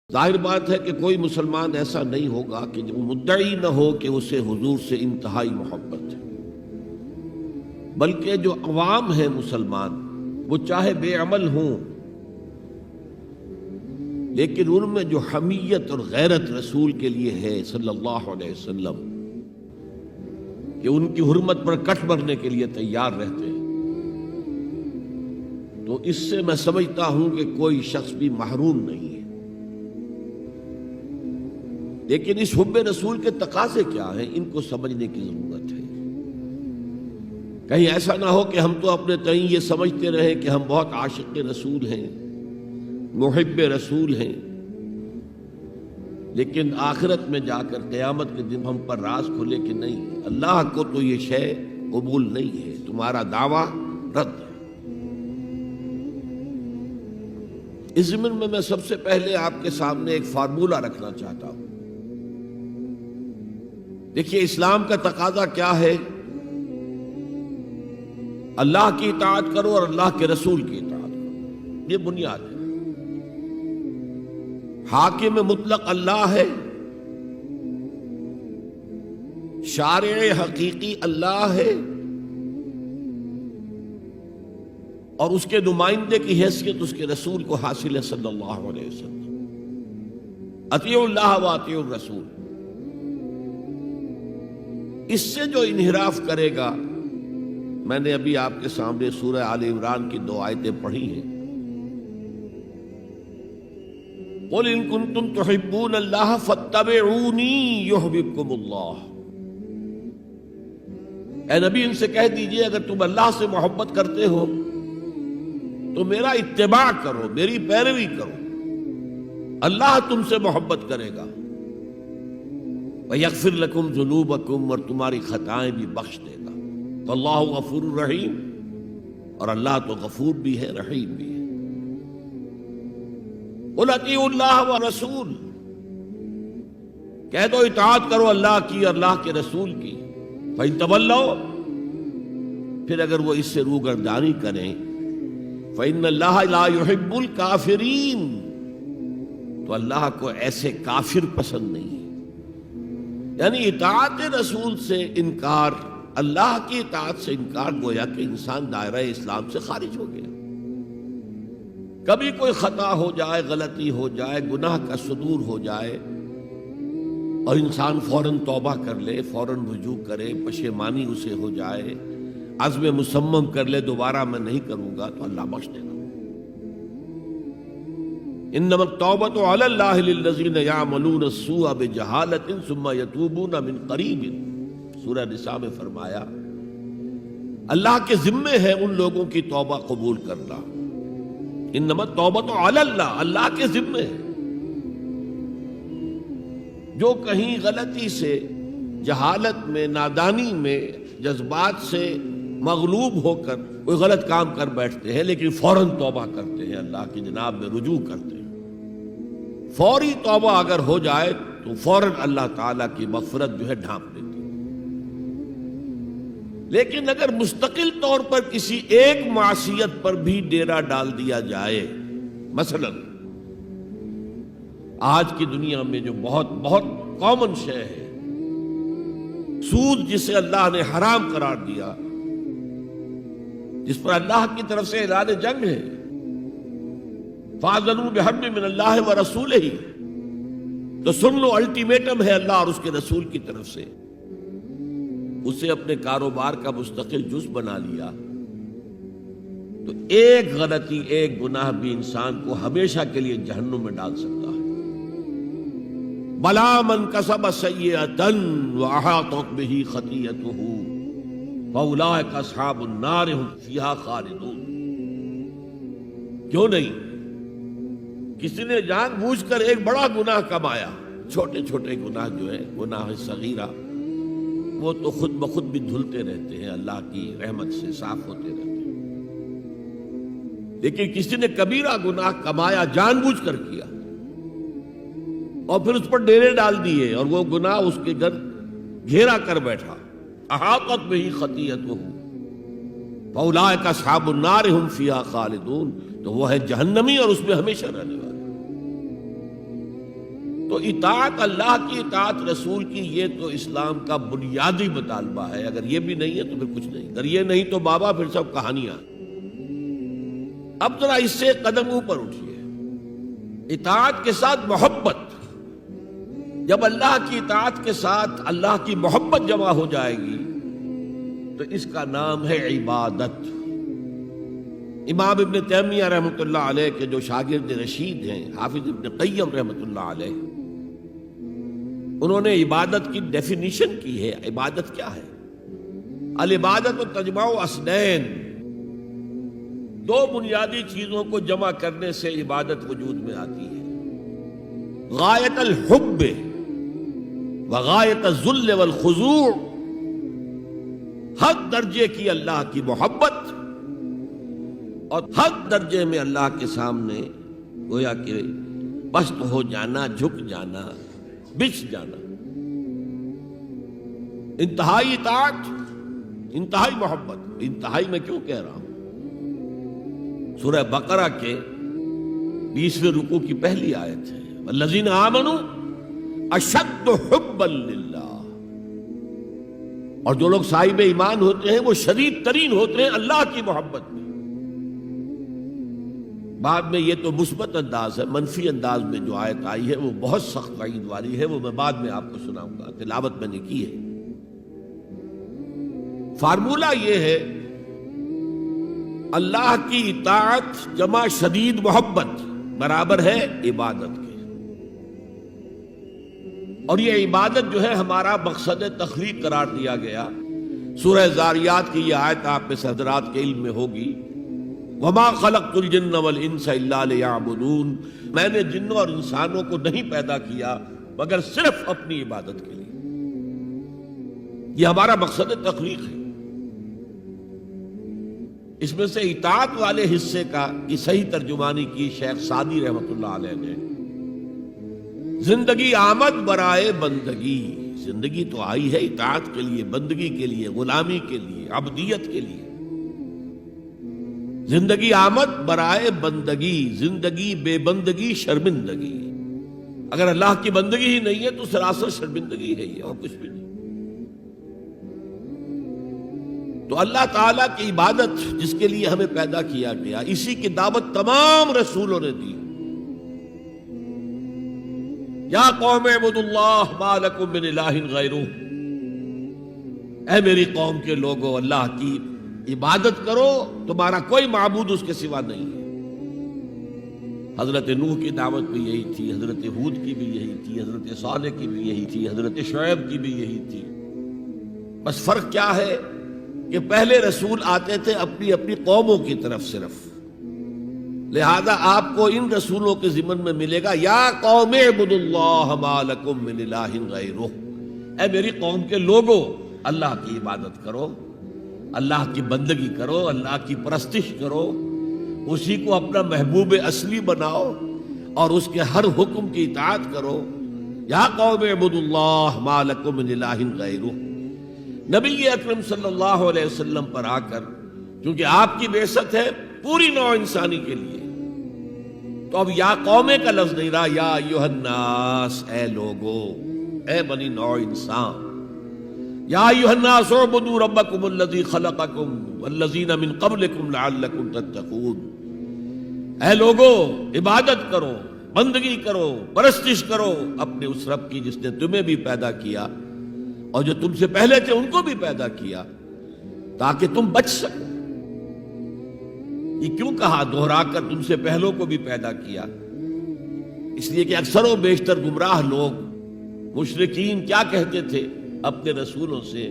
ظاہر بات ہے کہ کوئی مسلمان ایسا نہیں ہوگا کہ جو مدعی نہ ہو کہ اسے حضور سے انتہائی محبت ہے، بلکہ جو عوام ہے مسلمان وہ چاہے بے عمل ہوں لیکن ان میں جو حمیت اور غیرت رسول کے لیے ہے صلی اللہ علیہ وسلم کہ ان کی حرمت پر کٹ مرنے کے لیے تیار رہتے ہیں، تو اس سے میں سمجھتا ہوں کہ کوئی شخص بھی محروم نہیں ہے۔ لیکن اس حب رسول کے تقاضے کیا ہیں، ان کو سمجھنے کی ضرورت ہے۔ کہیں ایسا نہ ہو کہ ہم تو اپنے تئیں یہ سمجھتے رہیں کہ ہم بہت عاشق رسول ہیں، محب رسول ہیں، لیکن آخرت میں جا کر قیامت کے دن ہم پر راز کھلے کہ نہیں، اللہ کو تو یہ شے قبول نہیں ہے، تمہارا دعویٰ رد ہے۔ اس ضمن میں سب سے پہلے آپ کے سامنے ایک فارمولہ رکھنا چاہتا ہوں۔ دیکھیے، اسلام کا تقاضا کیا ہے؟ اللہ کی اطاعت کرو اور اللہ کے رسول کی اطاعت کرو، یہ بنیاد ہے۔ حاکم مطلق اللہ ہے، شارع حقیقی اللہ ہے، اور اس کے نمائندے کی حیثیت اس کے رسول کو حاصل ہے صلی اللہ علیہ وسلم۔ اطیعوا اللہ و اطیعوا الرسول۔ اس سے جو انحراف کرے گا، میں نے ابھی آپ کے سامنے سورہ آل عمران کی 2 آیتیں پڑھی ہیں۔ قُلْ إِن كُنتُمْ تُحِبُّونَ اللَّهَ فَاتَّبِعُونِي يُحْبِبْكُمُ اللَّهُ۔ اے نبی، ان سے کہہ دیجئے اگر تم اللہ سے محبت کرتے ہو تو میرا اتباع کرو، میری پیروی کرو، اللہ تم سے محبت کرے گا۔ وَيَغْفِرْ لَكُمْ ذُنُوبَكُمْ، اور تمہاری خطائیں بھی بخش دے گا۔ وَاللَّهُ غَفُورٌ رَحِيمٌ، اور اللہ تو غفور بھی ہے، رحیم بھی ہے۔ قُلْ اطیعوا اللہ وَالرَّسُولَ، کہہ دو اطاعت کرو اللہ کی اور اللہ کے رسول کی۔ فَإِن تَوَلَّوْا، پھر اگر وہ اس سے روگردانی کریں، فَإِنَّ اللَّهَ لَا يُحِبُّ الْكَافِرِينَ، تو اللہ کو ایسے کافر پسند نہیں ہے۔ یعنی اطاعت رسول سے انکار، اللہ کی اطاعت سے انکار، گویا کہ انسان دائرہ اسلام سے خارج ہو گیا۔ کبھی کوئی خطا ہو جائے، غلطی ہو جائے، گناہ کا صدور ہو جائے، اور انسان فوراً توبہ کر لے، فوراً رجوع کرے، پشیمانی اسے ہو جائے، عزم مصمم کر لے دوبارہ میں نہیں کروں گا، تو اللہ بخش دے گا۔ انما التوبۃ علی اللہ للذین یعملون السوء بجہالۃ ثم یتوبون من قریب، سورہ نساء میں فرمایا اللہ کے ذمے ہے ان لوگوں کی توبہ قبول کرنا۔ انما التوبۃ علی اللہ، اللہ کے ذمے ہے۔ جو کہیں غلطی سے، جہالت میں، نادانی میں، جذبات سے مغلوب ہو کر کوئی غلط کام کر بیٹھتے ہیں، لیکن فوراً توبہ کرتے ہیں، اللہ کی جناب میں رجوع کرتے ہیں، فوری توبہ اگر ہو جائے تو فوراً اللہ تعالیٰ کی مغفرت جو ہے ڈھانپ دیتی ہے۔ لیکن اگر مستقل طور پر کسی ایک معصیت پر بھی ڈیرا ڈال دیا جائے، مثلا آج کی دنیا میں جو بہت بہت کامن شے ہے، سود جسے اللہ نے حرام قرار دیا، جس پر اللہ کی طرف سے اعلان جنگ ہے، فَأَذَنُوا بِحَرْبٍ مِّنَ اللَّهِ وَرَسُولِهِ، تو سن لو، الٹیمیٹم ہے اللہ اور اس کے رسول کی طرف سے۔ اسے اپنے کاروبار کا مستقل جز بنا لیا تو ایک غلطی، ایک گناہ بھی انسان کو ہمیشہ کے لیے جہنم میں ڈال سکتا ہے۔ بَلَا مَنْ كَسَبَ سَيِّئَةً وَأَحَاطَتْ بِهِ خَطِيئَتُهُ فَأُولَٰئِكَ أَصْحَابُ النَّارِ هُمْ فِيهَا خَالِدُونَ۔ کیوں نہیں؟ کسی نے جان بوجھ کر ایک بڑا گناہ کمایا، چھوٹے چھوٹے گناہ جو ہیں، گناہ صغیرہ، وہ تو خود بخود بھی دھلتے رہتے ہیں، اللہ کی رحمت سے صاف ہوتے رہتے ہیں۔ لیکن کسی نے کبیرہ گناہ کمایا، جان بوجھ کر کیا، اور پھر اس پر ڈیرے ڈال دیے، اور وہ گناہ اس کے گھر گھیرا کر بیٹھا، احاطت بہ خطیئتہ فاولئک اصحاب النار هم فیہا خالدون، تو وہ ہے جہنمی اور اس میں ہمیشہ رہنے والے۔ تو اطاعت اللہ کی، اطاعت رسول کی، یہ تو اسلام کا بنیادی مطالبہ ہے۔ اگر یہ بھی نہیں ہے تو پھر کچھ نہیں، اگر یہ نہیں تو بابا پھر سب کہانیاں۔ اب ذرا اس سے قدم اوپر اٹھیے، اطاعت کے ساتھ محبت۔ جب اللہ کی اطاعت کے ساتھ اللہ کی محبت جمع ہو جائے گی تو اس کا نام ہے عبادت۔ امام ابن تیمیہ رحمۃ اللہ علیہ کے جو شاگرد رشید ہیں، حافظ ابن قیم رحمۃ اللہ علیہ، انہوں نے عبادت کی ڈیفینیشن کی ہے۔ عبادت کیا ہے؟ العبادت تجمع اصلین، دو بنیادی چیزوں کو جمع کرنے سے عبادت وجود میں آتی ہے، غایت الحب وغایت الذل والخضوع، حد درجے کی اللہ کی محبت اور حد درجے میں اللہ کے سامنے گویا کہ پست ہو جانا، جھک جانا، بچھ جانا، انتہائی اطاعت، انتہائی محبت۔ انتہائی میں کیوں کہہ رہا ہوں؟ سورہ بقرہ کے 20ویں رکوع کی پہلی آیت ہے، والذین آمنوا اشد حبا للہ، اور جو لوگ صاحب ایمان ہوتے ہیں وہ شدید ترین ہوتے ہیں اللہ کی محبت میں۔ بعد میں یہ تو مثبت انداز ہے، منفی انداز میں جو آیت آئی ہے وہ بہت سخت وعید والی ہے، وہ میں بعد میں آپ کو سناؤں گا، تلاوت میں نے کی ہے۔ فارمولہ یہ ہے، اللہ کی اطاعت جمع شدید محبت برابر ہے عبادت کے، اور یہ عبادت جو ہے ہمارا مقصد تخلیق قرار دیا گیا۔ سورہ زاریات کی یہ آیت آپ میں حضرات کے علم میں ہوگی، وَمَا خَلَقْتُ الْجِنَّ وَالْإِنسَ إِلَّا لِيَعْبُدُونَ، میں نے جنوں اور انسانوں کو نہیں پیدا کیا مگر صرف اپنی عبادت کے لیے۔ یہ ہمارا مقصد تخلیق ہے۔ اس میں سے اطاعت والے حصے کا کی صحیح ترجمانی کی شیخ سعدی رحمۃ اللہ علیہ نے، زندگی آمد برائے بندگی، زندگی تو آئی ہے اطاعت کے لیے، بندگی کے لیے، غلامی کے لیے، عبدیت کے لیے۔ زندگی آمد برائے بندگی، زندگی بے بندگی شرمندگی۔ اگر اللہ کی بندگی ہی نہیں ہے تو سراسر شرمندگی ہے یہ، اور کچھ بھی نہیں۔ تو اللہ تعالیٰ کی عبادت جس کے لیے ہمیں پیدا کیا گیا، اسی کی دعوت تمام رسولوں نے دی۔ یا قوم اعبدوا اللہ ما لکم من الہ غیرہ، اے میری قوم کے لوگوں، اللہ کی عبادت کرو، تمہارا کوئی معبود اس کے سوا نہیں ہے۔ حضرت نوح کی دعوت بھی یہی تھی، حضرت ہود کی بھی یہی تھی، حضرت صالح کی بھی یہی تھی، حضرت شعیب کی بھی یہی تھی۔ بس فرق کیا ہے کہ پہلے رسول آتے تھے اپنی اپنی قوموں کی طرف صرف، لہذا آپ کو ان رسولوں کے ضمن میں ملے گا یا قوم اعبدوا اللہ ما لکم من الہ غیرہ، اے میری قوم کے لوگوں، اللہ کی عبادت کرو، اللہ کی بندگی کرو، اللہ کی پرستش کرو، اسی کو اپنا محبوب اصلی بناؤ اور اس کے ہر حکم کی اطاعت کرو۔ یا قوم اعبدوا اللہ ما لکم من الہ غیرہ۔ نبی اکرم صلی اللہ علیہ وسلم پر آ کر، کیونکہ آپ کی بعثت ہے پوری نوع انسانی کے لیے، تو اب یا قومے کا لفظ نہیں رہا، یا ایھا الناس، اے لوگو، اے بنی نوع انسان۔ یا ایھا الناس اعبدوا ربکم الذی خلقکم والذین من قبلکم لعلکم تتقون، اے لوگو عبادت کرو، بندگی کرو، پرستش کرو اپنے اس رب کی جس نے تمہیں بھی پیدا کیا اور جو تم سے پہلے تھے ان کو بھی پیدا کیا، تاکہ تم بچ سکو۔ یہ کیوں کہا دوہرا کر تم سے پہلوں کو بھی پیدا کیا؟ اس لیے کہ اکثر و بیشتر گمراہ لوگ، مشرکین کیا کہتے تھے اپنے رسولوں سے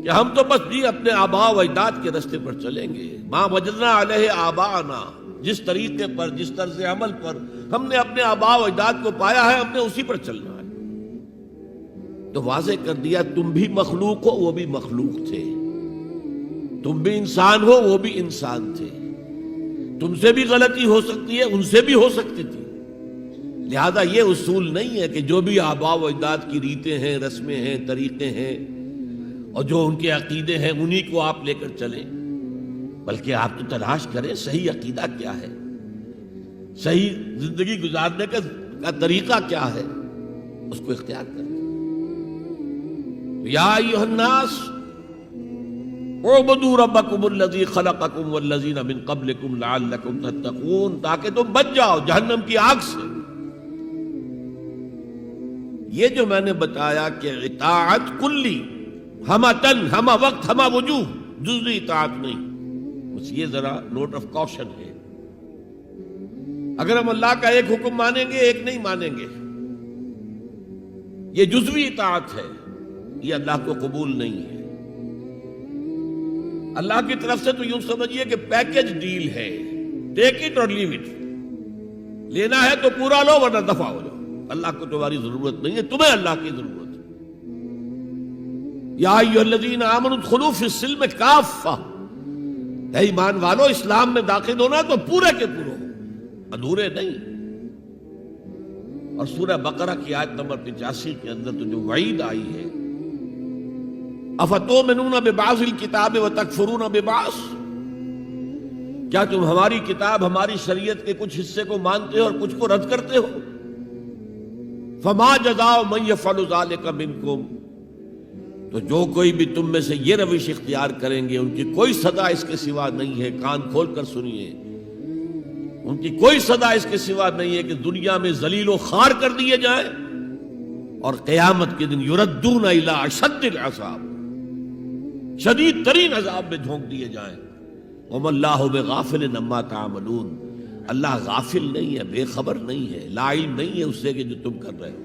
کہ ہم تو بس جی اپنے آباء و اجداد کے راستے پر چلیں گے، ما وجدنا علیہ آباءنا، جس طریقے پر، جس طرز عمل پر ہم نے اپنے آباء و اجداد کو پایا ہے ہم نے اسی پر چلنا ہے۔ تو واضح کر دیا تم بھی مخلوق ہو، وہ بھی مخلوق تھے، تم بھی انسان ہو، وہ بھی انسان تھے، تم سے بھی غلطی ہو سکتی ہے، ان سے بھی ہو سکتی تھی۔ لہذا یہ اصول نہیں ہے کہ جو بھی آباء و اجداد کی ریتیں ہیں، رسمیں ہیں، طریقے ہیں اور جو ان کے عقیدے ہیں انہی کو آپ لے کر چلیں، بلکہ آپ تو تلاش کریں صحیح عقیدہ کیا ہے، صحیح زندگی گزارنے کا کا طریقہ کیا ہے اس کو اختیار کریں. یا ایھا الناس اعبدوا ربکم الذی خلقکم والذین من قبلکم لعلکم تتقون، تاکہ تم بچ جاؤ جہنم کی آگ سے. یہ جو میں نے بتایا کہ اطاعت کلی، ہمہ تن، ہمہ وقت، ہمہ وجوہ، جزوی اطاعت نہیں، بس یہ ذرا نوٹ آف کاشن ہے. اگر ہم اللہ کا ایک حکم مانیں گے ایک نہیں مانیں گے، یہ جزوی اطاعت ہے، یہ اللہ کو قبول نہیں ہے. اللہ کی طرف سے تو یوں سمجھیے کہ پیکج ڈیل ہے، ٹیک اٹ اور لیو اٹ. لینا ہے تو پورا لو ورنہ دفع ہو جاؤ. اللہ کو تمہاری ضرورت نہیں ہے، تمہیں اللہ کی ضرورت ہے. یا ایھا الذین آمنوا ادخلوا فی السلم کافہ، اے ایمان والو اسلام میں داخل ہونا تو پورے کے پورے ہو، ادھورے نہیں. اور سورہ بقرہ کی آیت نمبر 85 کے اندر تو جو وعید آئی ہے، افتؤمنون ببعض الکتاب وتکفرون ببعض، کیا تم ہماری کتاب، ہماری شریعت کے کچھ حصے کو مانتے ہو اور کچھ کو رد کرتے ہو؟ فما جزاء من یفعل ذلک منکم، تو جو کوئی بھی تم میں سے یہ روش اختیار کریں گے ان کی کوئی سزا اس کے سوا نہیں ہے. کان کھول کر سنیے، ان کی کوئی سزا اس کے سوا نہیں ہے کہ دنیا میں ذلیل و خوار کر دیے جائیں اور قیامت کے دن یردون الی اشد العذاب، شدید ترین عذاب میں جھونک دیے جائیں. وما اللہ بغافل عما تعملون، اللہ غافل نہیں ہے، بے خبر نہیں ہے، لا علم نہیں ہے اس سے کہ جو تم کر رہے ہو.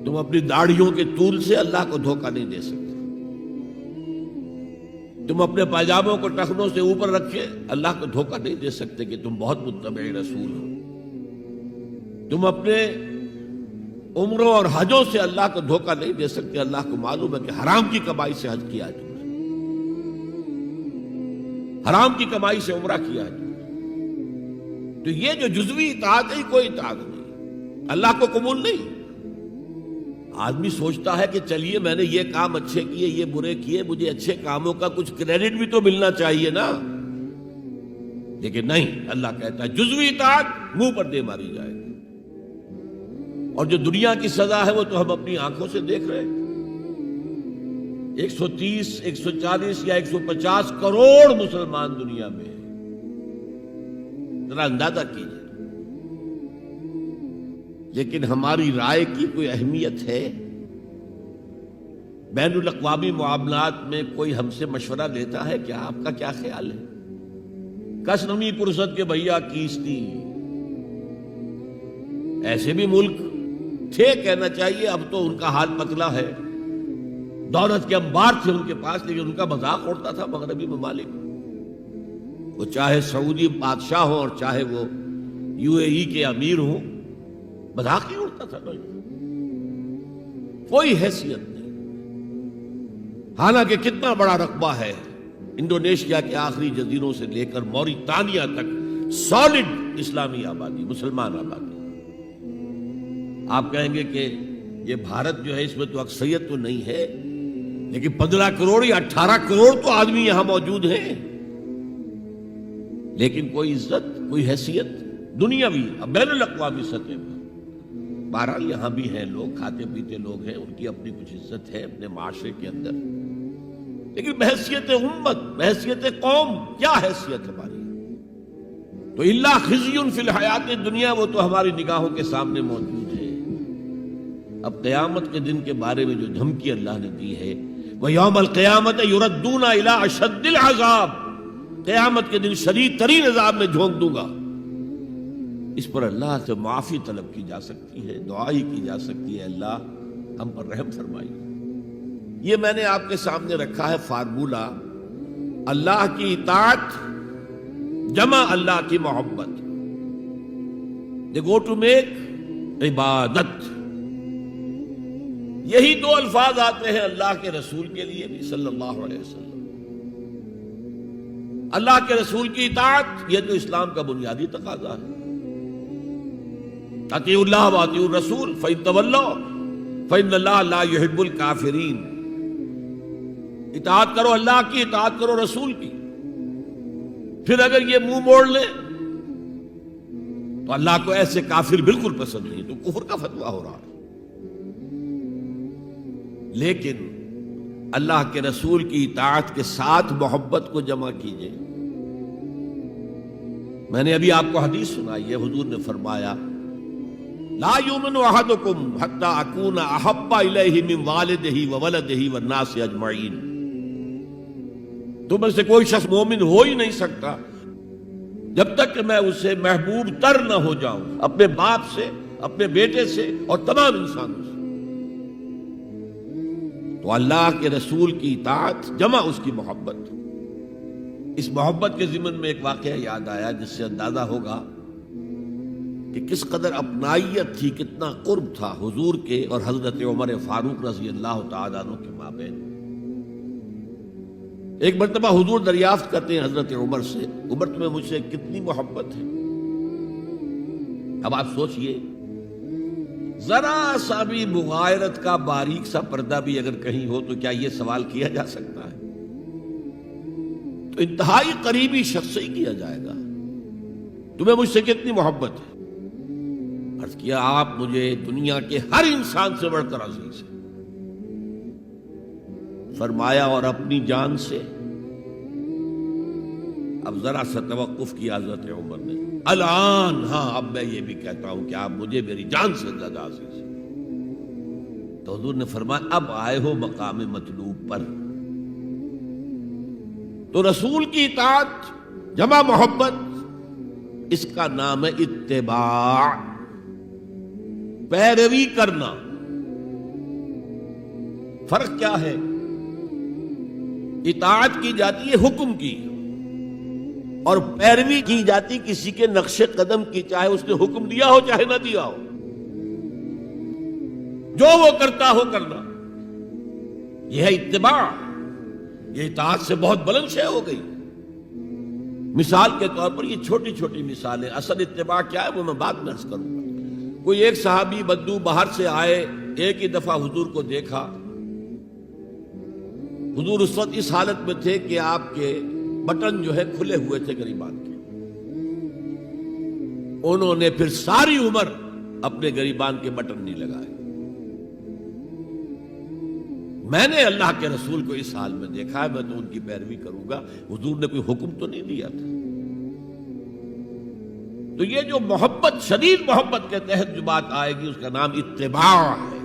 تم اپنی داڑھیوں کے طول سے اللہ کو دھوکہ نہیں دے سکتے. تم اپنے پاجاموں کو ٹخنوں سے اوپر رکھے اللہ کو دھوکہ نہیں دے سکتے کہ تم بہت متبع رسول ہو. تم اپنے عمروں اور حجوں سے اللہ کو دھوکہ نہیں دے سکتے. اللہ کو معلوم ہے کہ حرام کی کمائی سے حج کیا ہے تم نے، حرام کی کمائی سے عمرہ کیا ہے. تو یہ جو جزوی اطاعت ہے کوئی اطاعت نہیں، اللہ کو قبول نہیں. آدمی سوچتا ہے کہ چلیے میں نے یہ کام اچھے کیے، یہ برے کیے، مجھے اچھے کاموں کا کچھ کریڈٹ بھی تو ملنا چاہیے نا. لیکن نہیں، اللہ کہتا ہے جزوی اطاعت منہ پر دے ماری جائے گی. اور جو دنیا کی سزا ہے وہ تو ہم اپنی آنکھوں سے دیکھ رہے ہیں. 130، 140 یا 150 کروڑ مسلمان دنیا میں ہیں. ذرا اندازہ کیجیے. لیکن ہماری رائے کی کوئی اہمیت ہے؟ بین الاقوامی معاملات میں کوئی ہم سے مشورہ لیتا ہے کیا؟ آپ کا کیا خیال ہے؟ کس نمی پرست کے بھیا کیستی، ایسے بھی ملک تھے کہنا چاہیے، اب تو ان کا حال پتلا ہے. دولت کے انبار تھے ان کے پاس، لیکن ان کا مذاق اڑتا تھا مغربی ممالک. وہ چاہے سعودی بادشاہ ہو اور چاہے وہ UAE کے امیر ہوں، مذاق ہی اڑتا تھا. کوئی حیثیت نہیں. حالانکہ کتنا بڑا رقبہ ہے انڈونیشیا کے آخری جزیروں سے لے کر موریتانیہ تک، سالڈ اسلامی آبادی، مسلمان آبادی. آپ کہیں گے کہ یہ بھارت جو ہے اس میں تو اکثریت تو نہیں ہے، لیکن 15 کروڑ یا 18 کروڑ تو آدمی یہاں موجود ہیں. لیکن کوئی عزت، کوئی حیثیت دنیاوی بین الاقوامی سطح پر. بہرحال یہاں بھی ہیں لوگ، کھاتے پیتے لوگ ہیں، ان کی اپنی کچھ عزت ہے اپنے معاشرے کے اندر. لیکن بحیثیت امت، بحیثیت قوم کیا حیثیت ہماری؟ تو الا خزی فی الحیات دنیا، وہ تو ہماری نگاہوں کے سامنے موجود ہے. اب قیامت کے دن کے بارے میں جو دھمکی اللہ نے دی ہے، وَيَوْمَ الْقِيَامَةِ يُرَدُّونَ إِلَىٰ أَشَدِّ الْعَذَابِ، قیامت کے دن شدید ترین عذاب میں جھونک دوں گا. اس پر اللہ سے معافی طلب کی جا سکتی ہے، دعا ہی کی جا سکتی ہے، اللہ ہم پر رحم فرمائیے. یہ میں نے آپ کے سامنے رکھا ہے فارمولہ، اللہ کی اطاعت جمع اللہ کی محبت. they go to make عبادت. یہی دو الفاظ آتے ہیں اللہ کے رسول کے لیے بھی صلی اللہ علیہ وسلم. اللہ کے رسول کی اطاعت یہ تو اسلام کا بنیادی تقاضا ہے. اطیعوا اللہ واطیعوا الرسول فإن تولوا فإن اللہ لا يحب الکافرین. اطاعت کرو اللہ کی، اطاعت کرو رسول کی. پھر اگر یہ منہ موڑ لیں تو اللہ کو ایسے کافر بالکل پسند نہیں، تو کفر کا فتویٰ ہو رہا ہے۔ لیکن اللہ کے رسول کی اطاعت کے ساتھ محبت کو جمع کیجئے۔ میں نے ابھی آپ کو حدیث سنائی ہے، حضور نے فرمایا لا یؤمن احدکم حتی اکون احب الیہ من والدہ وولدہ والناس اجمعین۔ تم میں سے کوئی شخص مومن ہو ہی نہیں سکتا جب تک کہ میں اسے محبوب تر نہ ہو جاؤں، اپنے باپ سے، اپنے بیٹے سے اور تمام انسانوں سے۔ تو اللہ کے رسول کی اطاعت جمع اس کی محبت۔ اس محبت کے ضمن میں ایک واقعہ یاد آیا جس سے اندازہ ہوگا کہ کس قدر اپنائیت تھی، کتنا قرب تھا حضور کے اور حضرت عمر فاروق رضی اللہ تعالیٰ عنہ کے مابین۔ ایک مرتبہ حضور دریافت کرتے ہیں حضرت عمر سے، عمر تمہیں مجھ سے کتنی محبت ہے؟ اب آپ سوچئے، ذرا سا بھی مغایرت کا باریک سا پردہ بھی اگر کہیں ہو تو کیا یہ سوال کیا جا سکتا ہے؟ تو انتہائی قریبی شخص سے ہی کیا جائے گا، تمہیں مجھ سے کتنی محبت ہے؟ عرض کیا آپ مجھے دنیا کے ہر انسان سے بڑھ کر عزیز ہیں۔ فرمایا اور اپنی جان سے؟ اب ذرا سا توقف کیا حضرت عمر نے، الان ہاں اب میں یہ بھی کہتا ہوں کہ آپ مجھے میری جان سے زیادہ عزیز ہیں۔ تو حضور نے فرمایا اب آئے ہو مقام مطلوب پر۔ تو رسول کی اطاعت جمع محبت، اس کا نام ہے اتباع، پیروی کرنا۔ فرق کیا ہے؟ اطاعت کی جاتی ہے حکم کی، اور پیروی کی جاتی کسی کے نقش قدم کی، چاہے اس نے حکم دیا ہو چاہے نہ دیا ہو، جو وہ کرتا ہو کرنا۔ یہ ہے اتباع۔ یہ اطاعت سے بہت بلند شے ہو گئی۔ مثال کے طور پر یہ چھوٹی چھوٹی مثالیں، اصل اتباع کیا ہے وہ میں بعد میں عرض کروں گا۔ کوئی ایک صحابی بدو باہر سے آئے، ایک ہی دفعہ حضور کو دیکھا، حضور اس وقت اس حالت میں تھے کہ آپ کے بٹن جو ہے کھلے ہوئے تھے گریبان کے۔ انہوں نے پھر ساری عمر اپنے گریبان کے بٹن نہیں لگائے۔ میں نے اللہ کے رسول کو اس حال میں دیکھا ہے، میں تو ان کی پیروی کروں گا۔ حضور نے کوئی حکم تو نہیں دیا تھا۔ تو یہ جو محبت، شدید محبت کے تحت جو بات آئے گی، اس کا نام اتباع ہے۔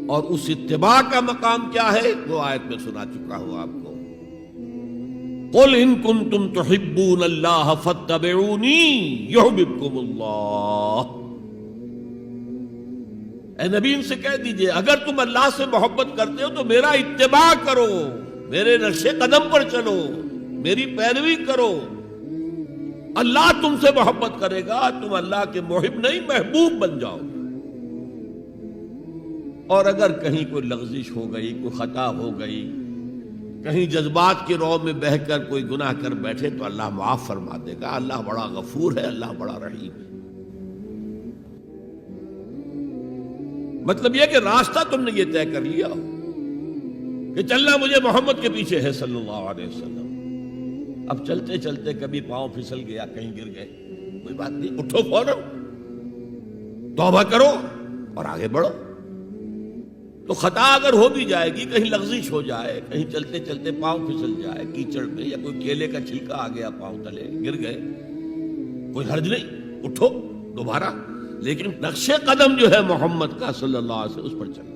اور اس اتباع کا مقام کیا ہے وہ آیت میں سنا چکا ہوں آپ کو۔ قل ان کنتم تحبون اللہ فاتبعونی یحببکم اللہ۔ اے نبی ان سے کہہ دیجئے اگر تم اللہ سے محبت کرتے ہو تو میرا اتباع کرو، میرے نقش قدم پر چلو، میری پیروی کرو۔ اللہ تم سے محبت کرے گا، تم اللہ کے محب نہیں محبوب بن جاؤ۔ اور اگر کہیں کوئی لغزش ہو گئی، کوئی خطا ہو گئی، کہیں جذبات کی رو میں بہہ کر کوئی گناہ کر بیٹھے تو اللہ معاف فرما دے گا۔ اللہ بڑا غفور ہے، اللہ بڑا رحیم ہے۔ مطلب یہ کہ راستہ تم نے یہ طے کر لیا ہو کہ چلنا مجھے محمد کے پیچھے ہے صلی اللہ علیہ وسلم۔ اب چلتے چلتے کبھی پاؤں پھسل گیا، کہیں گر گئے، کوئی بات نہیں، اٹھو فوراً، توبہ کرو اور آگے بڑھو۔ تو خطا اگر ہو بھی جائے گی، کہیں لغزش ہو جائے، کہیں چلتے چلتے پاؤں پھسل جائے کیچڑ میں، یا کوئی کیلے کا چھلکا آ گیا پاؤں تلے، گر گئے، کوئی حرج نہیں، اٹھو دوبارہ، لیکن نقش قدم جو ہے محمد کا صلی اللہ علیہ وسلم اس پر چلنا۔